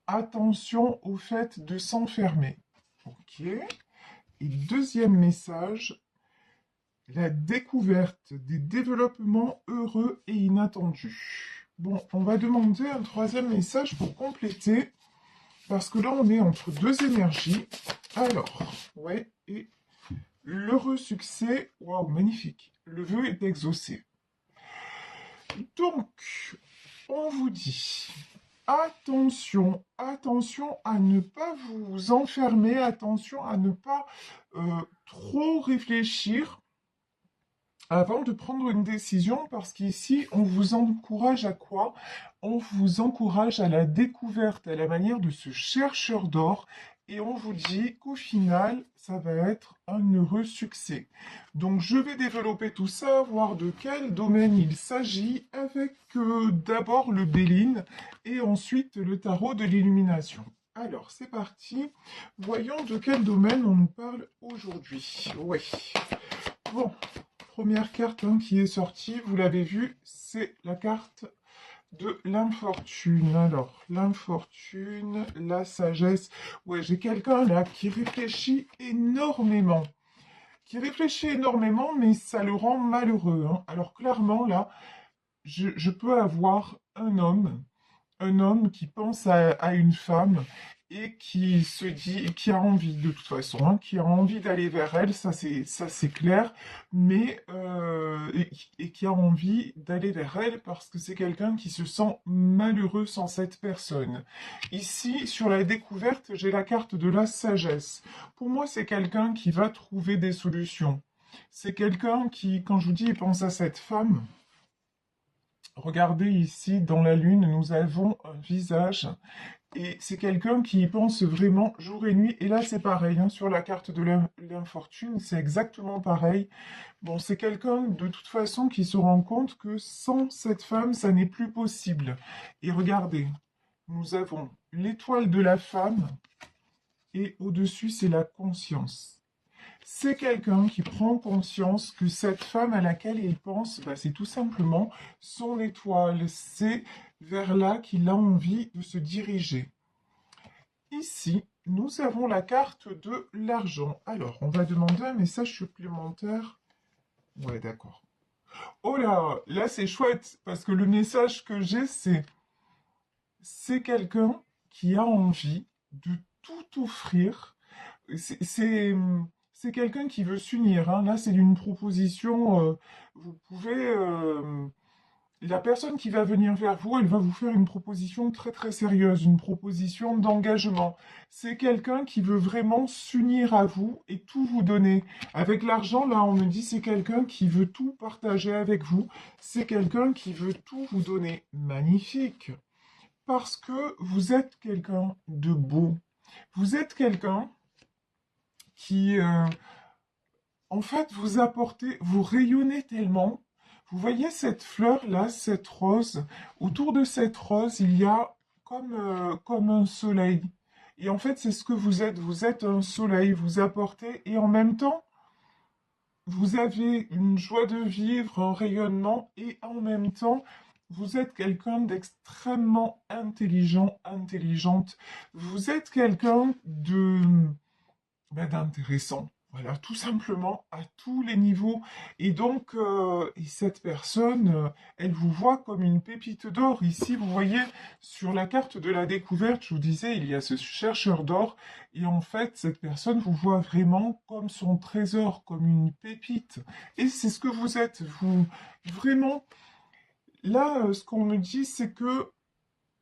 attention au fait de s'enfermer. Ok. Et deuxième message, la découverte des développements heureux et inattendus. Bon, on va demander un troisième message pour compléter, parce que là, on est entre deux énergies. Alors, ouais, et l'heureux succès, waouh, magnifique. Le vœu est exaucé. Donc, on vous dit, attention, attention à ne pas vous enfermer, attention à ne pas trop réfléchir avant de prendre une décision, parce qu'ici, on vous encourage à quoi? On vous encourage à la découverte, à la manière de ce chercheur d'or, et on vous dit qu'au final, ça va être un heureux succès. Donc, je vais développer tout ça, voir de quel domaine il s'agit, avec d'abord le Béline, et ensuite le tarot de l'illumination. Alors, c'est parti. Voyons de quel domaine on nous parle aujourd'hui. Oui. Bon, première carte qui est sortie, vous l'avez vu, c'est la carte de l'infortune. Alors, l'infortune, la sagesse. Ouais, j'ai quelqu'un là qui réfléchit énormément. Qui réfléchit énormément, mais ça le rend malheureux. Alors, clairement, là, je peux avoir un homme qui pense à une femme et qui se dit, qui a envie de toute façon, qui a envie d'aller vers elle, ça c'est clair, mais et qui a envie d'aller vers elle parce que c'est quelqu'un qui se sent malheureux sans cette personne. Ici, sur la découverte, j'ai la carte de la sagesse. Pour moi, c'est quelqu'un qui va trouver des solutions. C'est quelqu'un qui, quand je vous dis, il pense à cette femme. Regardez ici, dans la lune, nous avons un visage et c'est quelqu'un qui y pense vraiment jour et nuit. Et là, c'est pareil, sur la carte de l'infortune, c'est exactement pareil. Bon, c'est quelqu'un de toute façon qui se rend compte que sans cette femme, ça n'est plus possible. Et regardez, nous avons l'étoile de la femme et au-dessus, c'est la conscience. C'est quelqu'un qui prend conscience que cette femme à laquelle il pense, c'est tout simplement son étoile. C'est vers là qu'il a envie de se diriger. Ici, nous avons la carte de l'argent. Alors, on va demander un message supplémentaire. Ouais, d'accord. Oh là, là c'est chouette, parce que le message que j'ai, c'est quelqu'un qui a envie de tout offrir. C'est quelqu'un qui veut s'unir. Là, c'est une proposition. Vous pouvez. La personne qui va venir vers vous, elle va vous faire une proposition très très sérieuse, une proposition d'engagement. C'est quelqu'un qui veut vraiment s'unir à vous et tout vous donner. Avec l'argent, là, on me dit c'est quelqu'un qui veut tout partager avec vous. C'est quelqu'un qui veut tout vous donner. Magnifique. Parce que vous êtes quelqu'un de beau. Vous êtes quelqu'un qui, en fait, vous apportez, vous rayonnez tellement. Vous voyez cette fleur-là, cette rose. Autour de cette rose, il y a comme un soleil. Et en fait, c'est ce que vous êtes. Vous êtes un soleil, vous apportez. Et en même temps, vous avez une joie de vivre, un rayonnement. Et en même temps, vous êtes quelqu'un d'extrêmement intelligent, intelligente. Vous êtes quelqu'un d'intéressant. Voilà, tout simplement à tous les niveaux. Et donc, et cette personne, elle vous voit comme une pépite d'or. Ici, vous voyez, sur la carte de la découverte, je vous disais, il y a ce chercheur d'or. Et en fait, cette personne vous voit vraiment comme son trésor, comme une pépite. Et c'est ce que vous êtes. Vous, vraiment, là, ce qu'on me dit, c'est que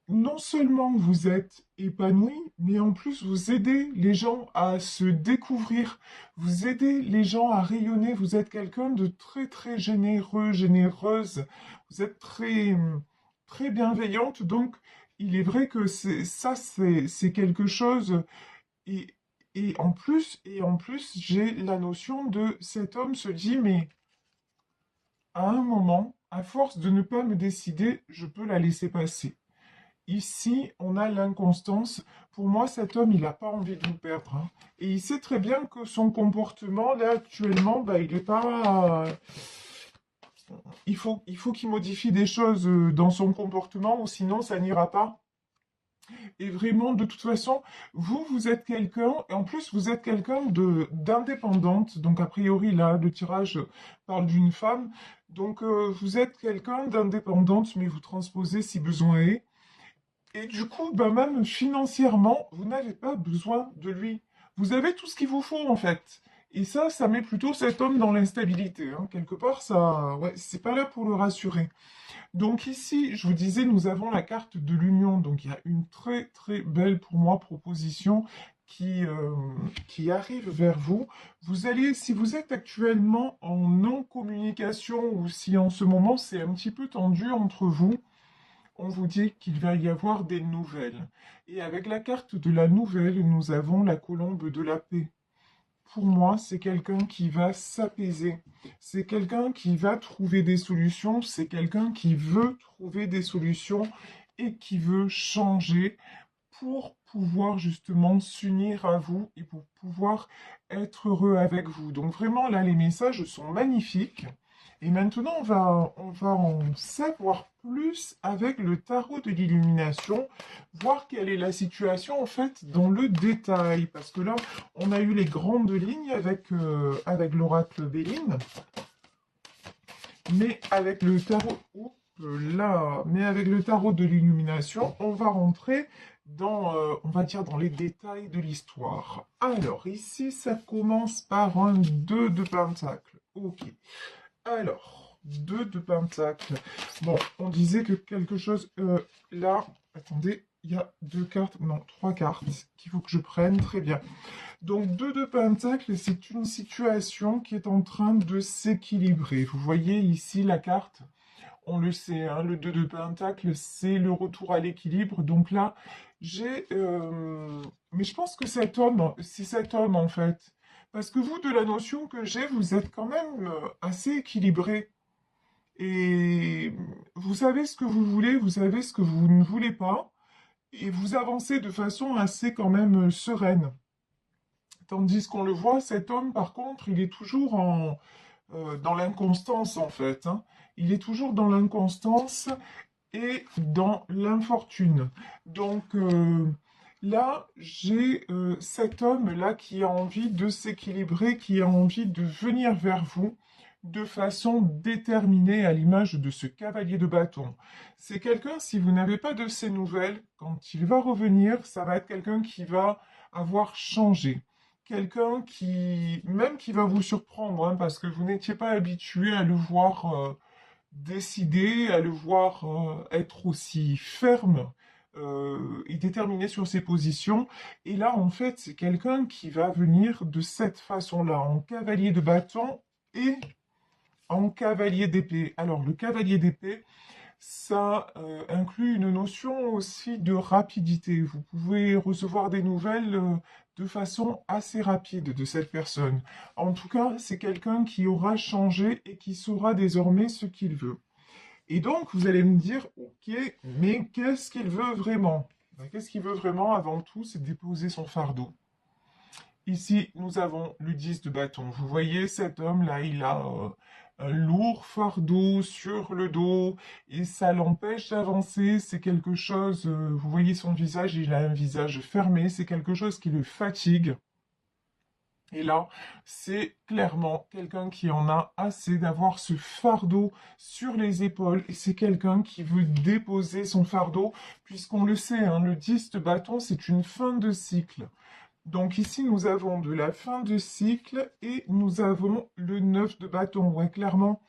non seulement vous êtes épanoui, mais en plus vous aidez les gens à se découvrir, vous aidez les gens à rayonner, vous êtes quelqu'un de très très généreux, généreuse, vous êtes très très bienveillante, donc il est vrai que c'est quelque chose et, et en plus j'ai la notion de cet homme se dit mais à un moment, à force de ne pas me décider, je peux la laisser passer. Ici, on a l'inconstance. Pour moi, cet homme, il n'a pas envie de vous perdre. Et il sait très bien que son comportement, là, actuellement, il n'est pas... il faut qu'il modifie des choses dans son comportement, ou sinon, ça n'ira pas. Et vraiment, de toute façon, vous êtes quelqu'un, et en plus, vous êtes quelqu'un d'indépendante. Donc, a priori, là, le tirage parle d'une femme. Donc, vous êtes quelqu'un d'indépendante, mais vous transposez si besoin est. Et du coup, bah, même financièrement, vous n'avez pas besoin de lui. Vous avez tout ce qu'il vous faut, en fait. Et ça met plutôt cet homme dans l'instabilité, hein. Quelque part, ça, ouais, c'est pas là pour le rassurer. Donc ici, je vous disais, nous avons la carte de l'union. Donc il y a une très très belle pour moi proposition qui arrive vers vous. Vous allez, si vous êtes actuellement en non-communication ou si en ce moment c'est un petit peu tendu entre vous, on vous dit qu'il va y avoir des nouvelles. Et avec la carte de la nouvelle, nous avons la colombe de la paix. Pour moi, c'est quelqu'un qui va s'apaiser. C'est quelqu'un qui va trouver des solutions. C'est quelqu'un qui veut trouver des solutions et qui veut changer pour pouvoir justement s'unir à vous et pour pouvoir être heureux avec vous. Donc vraiment, là, les messages sont magnifiques. Et maintenant, on va en savoir plus avec le tarot de l'illumination, voir quelle est la situation en fait dans le détail. Parce que là, on a eu les grandes lignes avec l'oracle Béline, mais avec le tarot, oups, là, mais avec le tarot de l'illumination, on va rentrer dans, on va dire, dans les détails de l'histoire. Alors, ici, ça commence par un 2 de pentacle. Ok. Alors, 2 de pentacle. Bon, on disait que quelque chose... là, attendez, il y a deux cartes, non, trois cartes qu'il faut que je prenne. Très bien. Donc, 2 de pentacle, c'est une situation qui est en train de s'équilibrer. Vous voyez ici la carte, on le sait, hein, le 2 de pentacle, c'est le retour à l'équilibre. Donc là, j'ai... mais je pense que cet homme, c'est cet homme en fait. Parce que vous, de la notion que j'ai, vous êtes quand même assez équilibré. Et vous savez ce que vous voulez, vous savez ce que vous ne voulez pas. Et vous avancez de façon assez quand même sereine. Tandis qu'on le voit, cet homme, par contre, il est toujours dans l'inconstance, en fait, hein. Il est toujours dans l'inconstance et dans l'infortune. Donc là, j'ai cet homme-là qui a envie de s'équilibrer, qui a envie de venir vers vous de façon déterminée à l'image de ce cavalier de bâton. C'est quelqu'un, si vous n'avez pas de ses nouvelles, quand il va revenir, ça va être quelqu'un qui va avoir changé. Quelqu'un qui, même qui va vous surprendre, hein, parce que vous n'étiez pas habitué à le voir décider, à le voir être aussi ferme et déterminé sur ses positions. Et là, en fait, c'est quelqu'un qui va venir de cette façon-là, en cavalier de bâton et en cavalier d'épée. Alors, le cavalier d'épée, ça inclut une notion aussi de rapidité. Vous pouvez recevoir des nouvelles de façon assez rapide de cette personne. En tout cas, c'est quelqu'un qui aura changé et qui saura désormais ce qu'il veut. Et donc, vous allez me dire, ok, mais qu'est-ce qu'il veut vraiment? Ben, qu'est-ce qu'il veut vraiment avant tout? C'est déposer son fardeau. Ici, nous avons le 10 de bâton. Vous voyez, cet homme-là, il a un lourd fardeau sur le dos et ça l'empêche d'avancer. C'est quelque chose, vous voyez son visage, il a un visage fermé. C'est quelque chose qui le fatigue. Et là, c'est clairement quelqu'un qui en a assez d'avoir ce fardeau sur les épaules. Et c'est quelqu'un qui veut déposer son fardeau, puisqu'on le sait, hein, le 10 de bâton, c'est une fin de cycle. Donc ici, nous avons de la fin de cycle et nous avons le 9 de bâton. Ouais, clairement,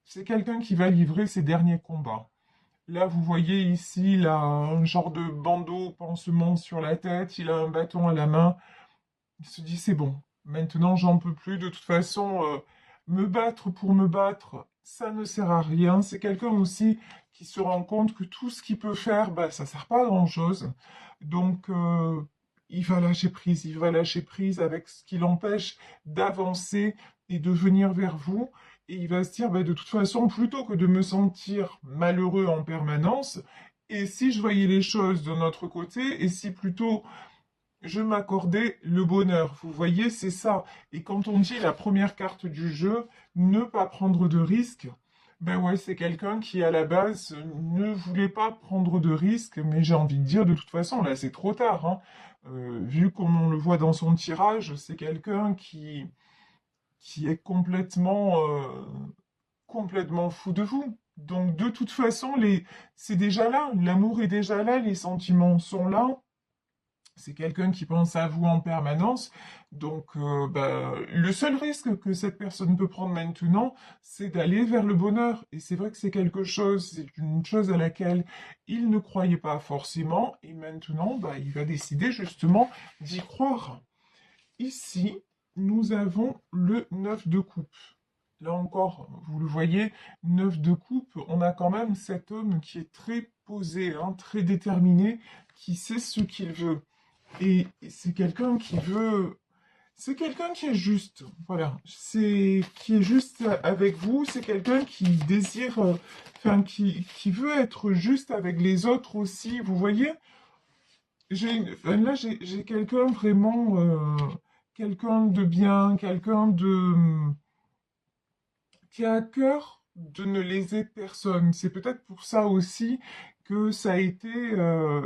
c'est quelqu'un qui va livrer ses derniers combats. Là, vous voyez ici, il a un genre de bandeau pansement sur la tête, il a un bâton à la main. Il se dit, c'est bon, maintenant j'en peux plus. De toute façon, me battre pour me battre, ça ne sert à rien. C'est quelqu'un aussi qui se rend compte que tout ce qu'il peut faire, bah, ça sert pas à grand-chose. Donc, il va lâcher prise avec ce qui l'empêche d'avancer et de venir vers vous. Et il va se dire, bah, de toute façon, plutôt que de me sentir malheureux en permanence, et si je voyais les choses de notre côté, et si plutôt je m'accordais le bonheur. Vous voyez, c'est ça. Et quand on dit la première carte du jeu, ne pas prendre de risques, Ben ouais, c'est quelqu'un qui, à la base, ne voulait pas prendre de risques, mais j'ai envie de dire, de toute façon, là, c'est trop tard, hein. Vu comme on le voit dans son tirage, c'est quelqu'un qui est complètement fou de vous. Donc, de toute façon, c'est déjà là, l'amour est déjà là, les sentiments sont là. C'est quelqu'un qui pense à vous en permanence. Donc, le seul risque que cette personne peut prendre maintenant, c'est d'aller vers le bonheur. Et c'est vrai que c'est une chose à laquelle il ne croyait pas forcément. Et maintenant, il va décider justement d'y croire. Ici, nous avons le 9 de coupe. Là encore, vous le voyez, 9 de coupe, on a quand même cet homme qui est très posé, hein, très déterminé, qui sait ce qu'il veut. Et c'est quelqu'un qui est juste, voilà, qui est juste avec vous, c'est quelqu'un qui désire, qui veut être juste avec les autres aussi, vous voyez? J'ai quelqu'un vraiment, quelqu'un de bien, qui a à cœur de ne léser personne. C'est peut-être pour ça aussi que ça a été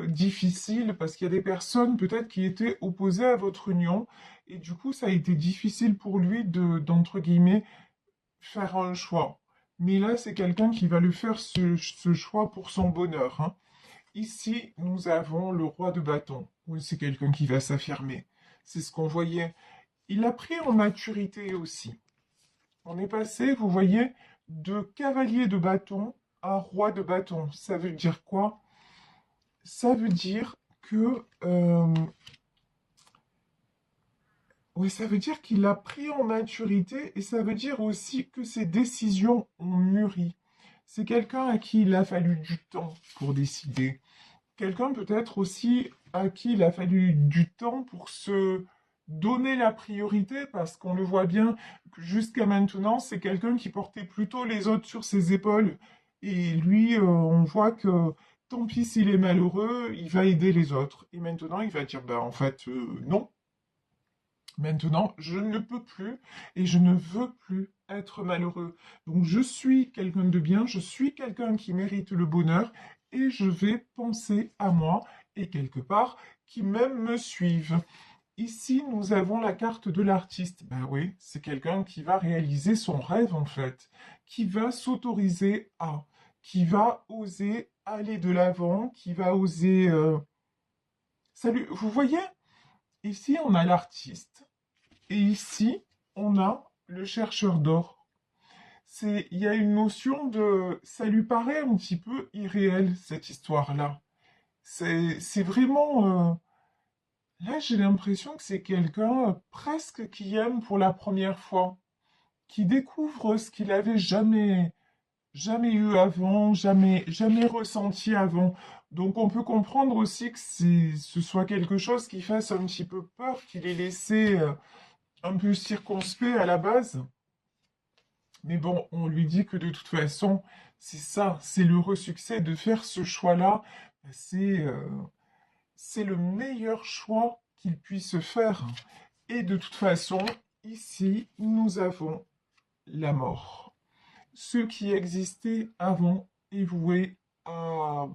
difficile, parce qu'il y a des personnes peut-être qui étaient opposées à votre union, et du coup ça a été difficile pour lui d'entre guillemets, faire un choix. Mais là, c'est quelqu'un qui va le faire ce choix pour son bonheur, hein. Ici, nous avons le roi de bâton. Oui, c'est quelqu'un qui va s'affirmer. C'est ce qu'on voyait. Il a pris en maturité aussi. On est passé, vous voyez, de cavalier de bâton à roi de bâton. Ça veut dire quoi? Ça veut dire que... oui, ça veut dire qu'il a pris en maturité et ça veut dire aussi que ses décisions ont mûri. C'est quelqu'un à qui il a fallu du temps pour décider. Quelqu'un peut-être aussi à qui il a fallu du temps pour se donner la priorité, parce qu'on le voit bien que jusqu'à maintenant, c'est quelqu'un qui portait plutôt les autres sur ses épaules. Et lui, on voit que tant pis s'il est malheureux, il va aider les autres. Et maintenant, il va dire, en fait, non. Maintenant, je ne peux plus et je ne veux plus être malheureux. Donc, je suis quelqu'un de bien, je suis quelqu'un qui mérite le bonheur et je vais penser à moi et quelque part qui même me suivent. Ici, nous avons la carte de l'artiste. Ben oui, c'est quelqu'un qui va réaliser son rêve en fait, qui va s'autoriser à, qui va oser aller de l'avant, qui va oser... Salut, vous voyez? Ici, on a l'artiste. Et ici, on a le chercheur d'or. Il y a une notion de, ça lui paraît un petit peu irréel, cette histoire-là. C'est vraiment, là, j'ai l'impression que c'est quelqu'un presque qui aime pour la première fois, qui découvre ce qu'il avait jamais eu avant, jamais ressenti avant. Donc, on peut comprendre aussi que ce soit quelque chose qui fasse un petit peu peur, qu'il ait laissé un peu circonspect à la base. Mais bon, on lui dit que de toute façon, c'est ça, c'est l'heureux succès de faire ce choix-là. C'est euh, c'est le meilleur choix qu'il puisse faire. Et de toute façon, ici, nous avons la mort. Ce qui existait avant est voué à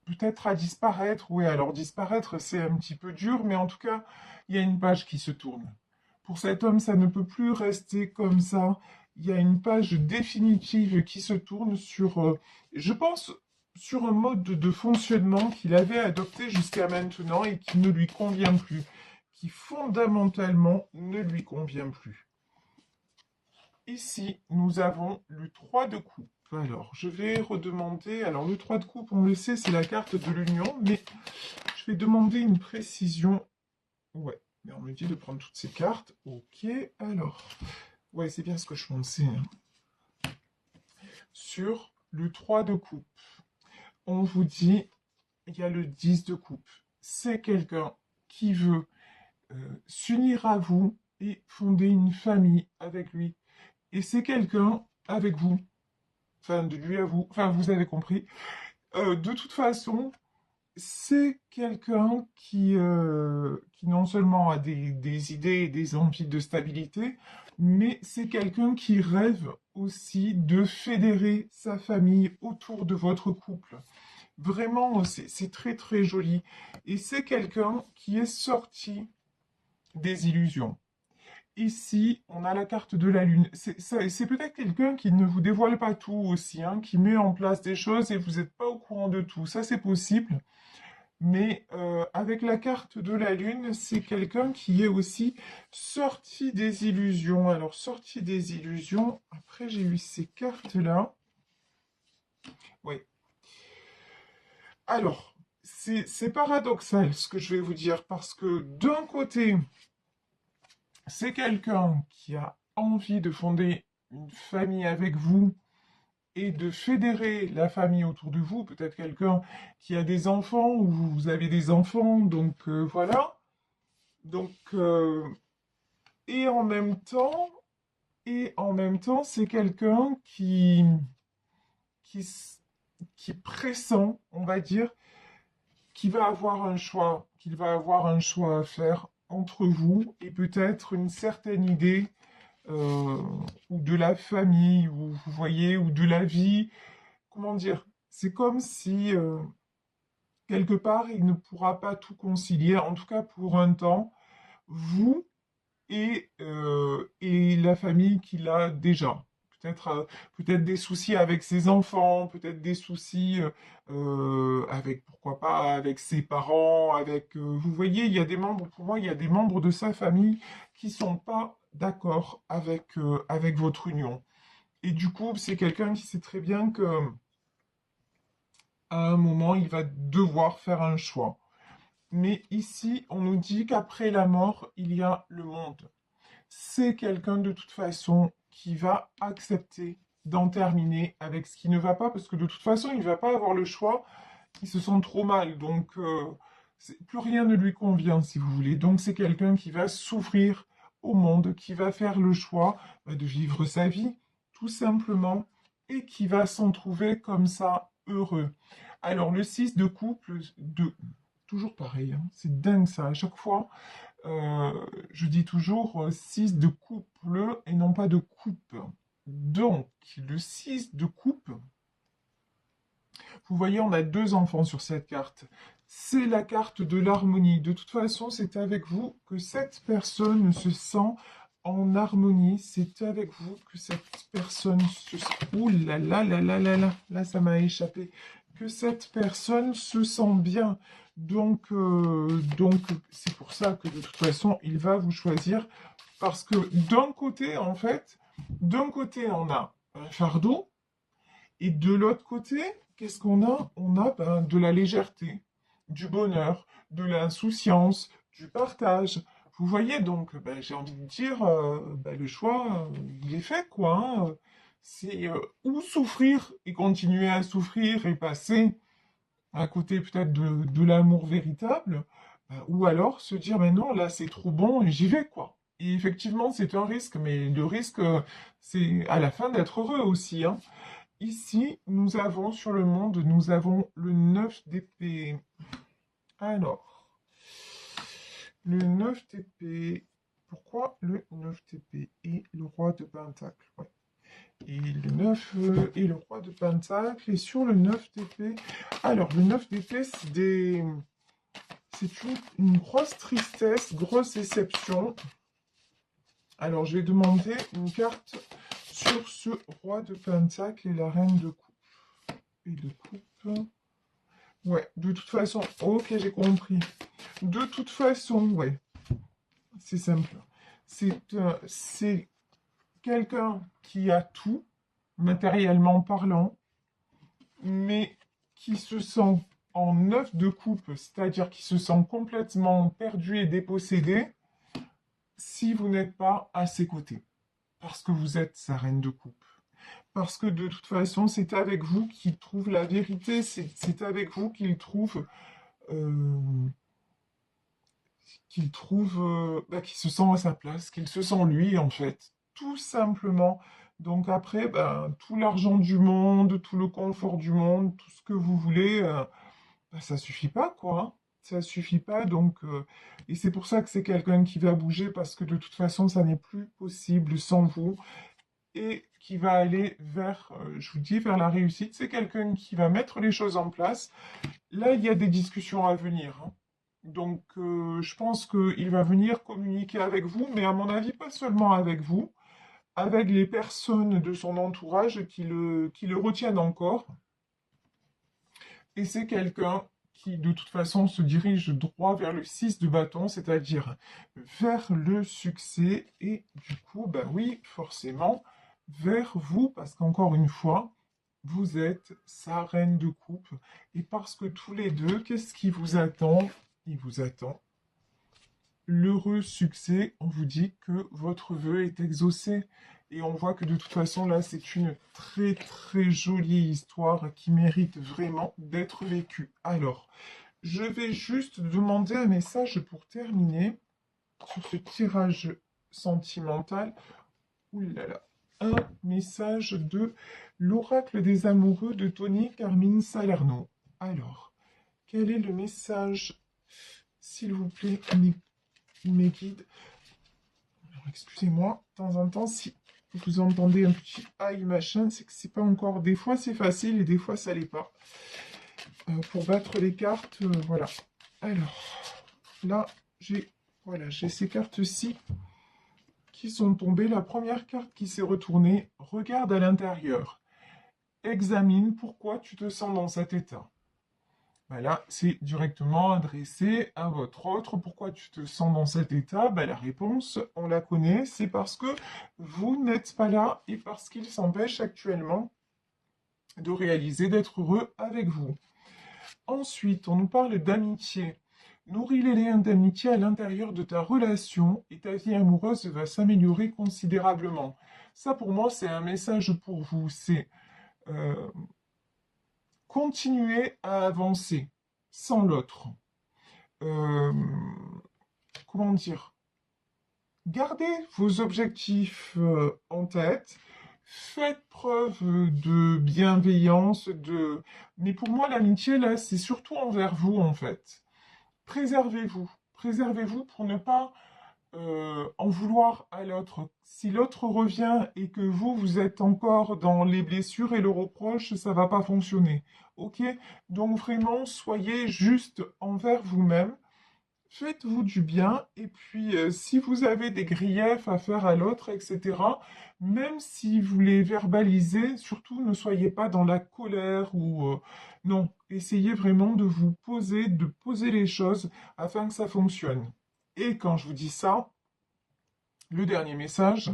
peut-être à disparaître. Oui, alors disparaître, c'est un petit peu dur, mais en tout cas, il y a une page qui se tourne. Pour cet homme, ça ne peut plus rester comme ça. Il y a une page définitive qui se tourne sur, je pense, sur un mode de fonctionnement qu'il avait adopté jusqu'à maintenant et qui ne lui convient plus, qui fondamentalement ne lui convient plus. Ici, nous avons le 3 de coupe. Alors, je vais redemander. Alors, le 3 de coupe, on le sait, c'est la carte de l'union, mais je vais demander une précision. Ouais, mais on me dit de prendre toutes ces cartes. Ok, alors. Ouais, c'est bien ce que je pensais, hein. Sur le 3 de coupe, on vous dit, il y a le 10 de coupe. C'est quelqu'un qui veut s'unir à vous et fonder une famille avec lui. Et c'est quelqu'un avec vous. Enfin, de lui à vous. Enfin, vous avez compris. De toute façon, c'est quelqu'un qui non seulement a des idées et des envies de stabilité, mais c'est quelqu'un qui rêve aussi de fédérer sa famille autour de votre couple. Vraiment, c'est très très joli. Et c'est quelqu'un qui est sorti des illusions. Ici, on a la carte de la Lune. C'est peut-être quelqu'un qui ne vous dévoile pas tout aussi, hein, qui met en place des choses et vous n'êtes pas au courant de tout. Ça, c'est possible. Mais avec la carte de la Lune, c'est quelqu'un qui est aussi sorti des illusions. Alors, sorti des illusions, après j'ai eu ces cartes-là. Oui. Alors, c'est paradoxal ce que je vais vous dire, parce que d'un côté, c'est quelqu'un qui a envie de fonder une famille avec vous et de fédérer la famille autour de vous. Peut-être quelqu'un qui a des enfants ou vous avez des enfants, donc voilà. Donc, et en même temps, c'est quelqu'un qui, qui pressent, on va dire, qu'il va avoir un choix à faire entre vous et peut-être une certaine idée euh, ou de la famille, ou vous voyez, ou de la vie. Comment dire? C'est comme si quelque part il ne pourra pas tout concilier, en tout cas pour un temps, vous et la famille qu'il a déjà. Peut-être peut-être des soucis avec ses enfants, peut-être des soucis avec, pourquoi pas, avec ses parents, avec... vous voyez, il y a des membres, pour moi, il y a des membres de sa famille qui sont pas d'accord avec votre union. Et du coup, c'est quelqu'un qui sait très bien que à un moment, il va devoir faire un choix. Mais ici, on nous dit qu'après la mort, il y a le monde. C'est quelqu'un de toute façon qui va accepter d'en terminer avec ce qui ne va pas, parce que de toute façon, il ne va pas avoir le choix, il se sent trop mal, donc plus rien ne lui convient, si vous voulez. Donc c'est quelqu'un qui va s'ouvrir au monde, qui va faire le choix de vivre sa vie, tout simplement, et qui va s'en trouver comme ça heureux. Alors le 6 de couple, toujours pareil, hein, c'est dingue ça, à chaque fois, je dis toujours 6 de couple et non pas de coupe. Donc, le 6 de coupe, vous voyez, on a deux enfants sur cette carte. C'est la carte de l'harmonie. De toute façon, c'est avec vous que cette personne se sent en harmonie. C'est avec vous que cette personne se... Ouh là là là là là là, là ça m'a échappé. Que cette personne se sent bien. Donc c'est pour ça que de toute façon, il va vous choisir. Parce que d'un côté, en fait, d'un côté, on a un fardeau. Et de l'autre côté, qu'est-ce qu'on a? On a ben, de la légèreté, du bonheur, de l'insouciance, du partage. Vous voyez donc, ben, j'ai envie de dire, ben, le choix, il est fait, quoi, hein. C'est ou souffrir et continuer à souffrir et passer à côté peut-être de l'amour véritable, ou alors se dire, mais non, là c'est trop bon et j'y vais, quoi. Et effectivement, c'est un risque, mais le risque, c'est à la fin d'être heureux aussi, hein. Ici, nous avons sur le monde, nous avons le 9 d'épée. Alors, le 9 d'épée. Pourquoi le 9 d'épée et le roi de pentacle? Ouais. Et le 9 et le roi de pentacle. Et sur le 9 d'épée. Alors, le 9 d'épée, c'est une grosse tristesse, grosse déception. Alors, je vais demander une carte sur ce roi de pentacle et la reine de coupe. Et de coupe. Ouais, de toute façon, ok, j'ai compris. De toute façon, ouais, c'est simple. C'est quelqu'un qui a tout, matériellement parlant, mais qui se sent en neuf de coupe, c'est-à-dire qui se sent complètement perdu et dépossédé si vous n'êtes pas à ses côtés, parce que vous êtes sa reine de coupe. Parce que de toute façon, c'est avec vous qu'il trouve la vérité, c'est avec vous euh, qu'il se sent à sa place, qu'il se sent lui, en fait. Tout simplement. Donc après, ben, tout l'argent du monde, tout le confort du monde, tout ce que vous voulez, bah, ça suffit pas, quoi, hein. Ça suffit pas, donc... et c'est pour ça que c'est quelqu'un qui va bouger, parce que de toute façon, ça n'est plus possible sans vous, et qui va aller vers, je vous dis, vers la réussite. C'est quelqu'un qui va mettre les choses en place. Là, il y a des discussions à venir, hein. Donc, je pense qu'il va venir communiquer avec vous, mais à mon avis, pas seulement avec vous, avec les personnes de son entourage qui le retiennent encore. Et c'est quelqu'un qui, de toute façon, se dirige droit vers le 6 de bâton, c'est-à-dire vers le succès. Et du coup, bah oui, forcément, vers vous, parce qu'encore une fois, vous êtes sa reine de coupe. Et parce que tous les deux, qu'est-ce qui vous attend? Il vous attend l'heureux succès. On vous dit que votre vœu est exaucé. Et on voit que de toute façon, là, c'est une très très jolie histoire qui mérite vraiment d'être vécue. Alors, je vais juste demander un message pour terminer sur ce tirage sentimental. Ouh là là. Un message de l'oracle des amoureux de Tony Carmine Salerno. Alors, quel est le message, s'il vous plaît, mes guides? Alors, excusez-moi, de temps en temps, si vous entendez un petit aïe machin, c'est que c'est pas encore. Des fois c'est facile et des fois ça l'est pas. Pour battre les cartes, voilà. Alors, là, j'ai ces cartes-ci qui sont tombées. La première carte qui s'est retournée, regarde à l'intérieur. Examine pourquoi tu te sens dans cet état. Ben là, c'est directement adressé à votre autre. Pourquoi tu te sens dans cet état? Ben, la réponse, on la connaît, c'est parce que vous n'êtes pas là et parce qu'il s'empêche actuellement de réaliser d'être heureux avec vous. Ensuite, on nous parle d'amitié. Nourris les liens d'amitié à l'intérieur de ta relation et ta vie amoureuse va s'améliorer considérablement. Ça, pour moi, c'est un message pour vous. C'est euh, continuer à avancer sans l'autre. Euh, comment dire? Gardez vos objectifs en tête. Faites preuve de bienveillance, de... Mais pour moi, l'amitié, là, c'est surtout envers vous, en fait. Préservez-vous. Préservez-vous pour ne pas en vouloir à l'autre. Si l'autre revient et que vous êtes encore dans les blessures et le reproche, ça va pas fonctionner. Ok? Donc vraiment, soyez juste envers vous-même. Faites-vous du bien et puis si vous avez des griefs à faire à l'autre, etc., même si vous les verbalisez, surtout ne soyez pas dans la colère ou non, essayez vraiment de poser les choses afin que ça fonctionne. Et quand je vous dis ça, le dernier message,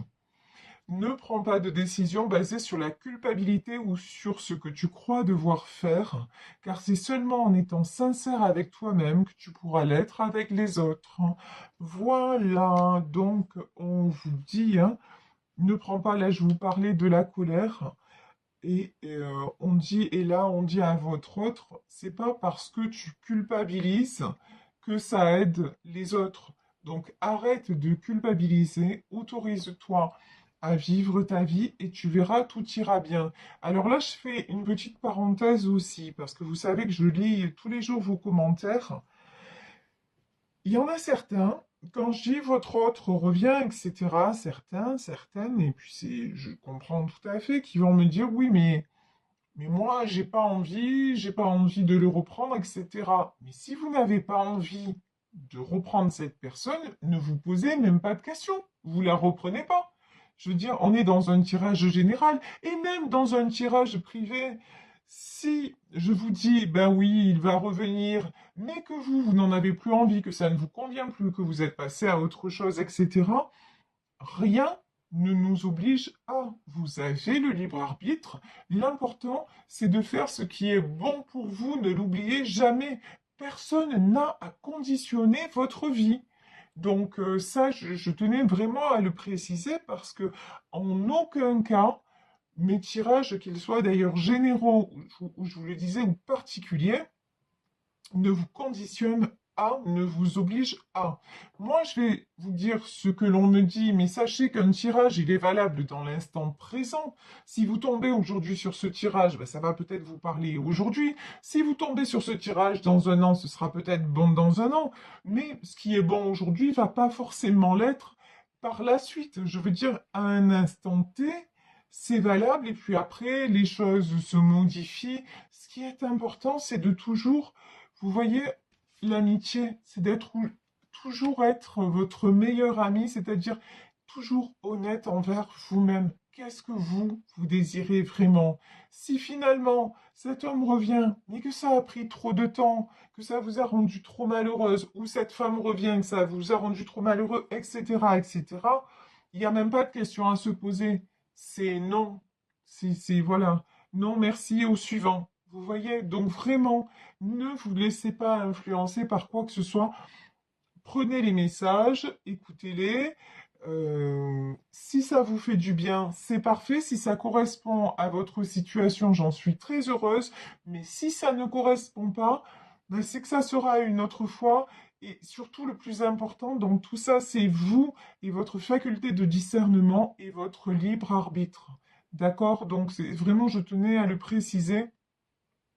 ne prends pas de décision basée sur la culpabilité ou sur ce que tu crois devoir faire, car c'est seulement en étant sincère avec toi-même que tu pourras l'être avec les autres. Voilà, donc on vous dit, hein, ne prends pas, là je vous parlais de la colère, et on dit, et là on dit à votre autre, c'est pas parce que tu culpabilises que ça aide les autres. Donc arrête de culpabiliser, autorise-toi à vivre ta vie et tu verras, tout ira bien. Alors là, je fais une petite parenthèse aussi, parce que vous savez que je lis tous les jours vos commentaires. Il y en a certains, quand je dis votre autre revient, etc., certains, certaines, et puis je comprends tout à fait, qui vont me dire oui, mais moi, j'ai pas envie de le reprendre, etc. Mais si vous n'avez pas envie de reprendre cette personne, ne vous posez même pas de questions. Vous la reprenez pas. Je veux dire, on est dans un tirage général et même dans un tirage privé. Si je vous dis, ben oui, il va revenir, mais que vous n'en avez plus envie, que ça ne vous convient plus, que vous êtes passé à autre chose, etc., rien ne nous oblige à. Vous avez le libre arbitre. L'important, c'est de faire ce qui est bon pour vous. Ne l'oubliez jamais. Personne n'a à conditionner votre vie. Donc ça, je tenais vraiment à le préciser parce que en aucun cas, mes tirages, qu'ils soient d'ailleurs généraux ou je vous le disais, ou particuliers, ne vous conditionnent à ne vous oblige à. Moi, je vais vous dire ce que l'on me dit, mais sachez qu'un tirage, il est valable dans l'instant présent. Si vous tombez aujourd'hui sur ce tirage, ben, ça va peut-être vous parler aujourd'hui. Si vous tombez sur ce tirage dans un an, ce sera peut-être bon dans un an. Mais ce qui est bon aujourd'hui va pas forcément l'être par la suite. Je veux dire, à un instant T, c'est valable et puis après, les choses se modifient. Ce qui est important, c'est de toujours, vous voyez, l'amitié, c'est d'être toujours être votre meilleur ami, c'est-à-dire toujours honnête envers vous-même. Qu'est-ce que vous désirez vraiment? Si finalement cet homme revient, mais que ça a pris trop de temps, que ça vous a rendu trop malheureuse, ou cette femme revient, que ça vous a rendu trop malheureux, etc., etc., il n'y a même pas de question à se poser. C'est non. Voilà. Non, merci, au suivant. Vous voyez? Donc vraiment, ne vous laissez pas influencer par quoi que ce soit. Prenez les messages, écoutez-les. Si ça vous fait du bien, c'est parfait. Si ça correspond à votre situation, j'en suis très heureuse. Mais si ça ne correspond pas, ben, c'est que ça sera une autre fois. Et surtout, le plus important dans tout ça, c'est vous et votre faculté de discernement et votre libre arbitre. D'accord? Donc, c'est vraiment, je tenais à le préciser.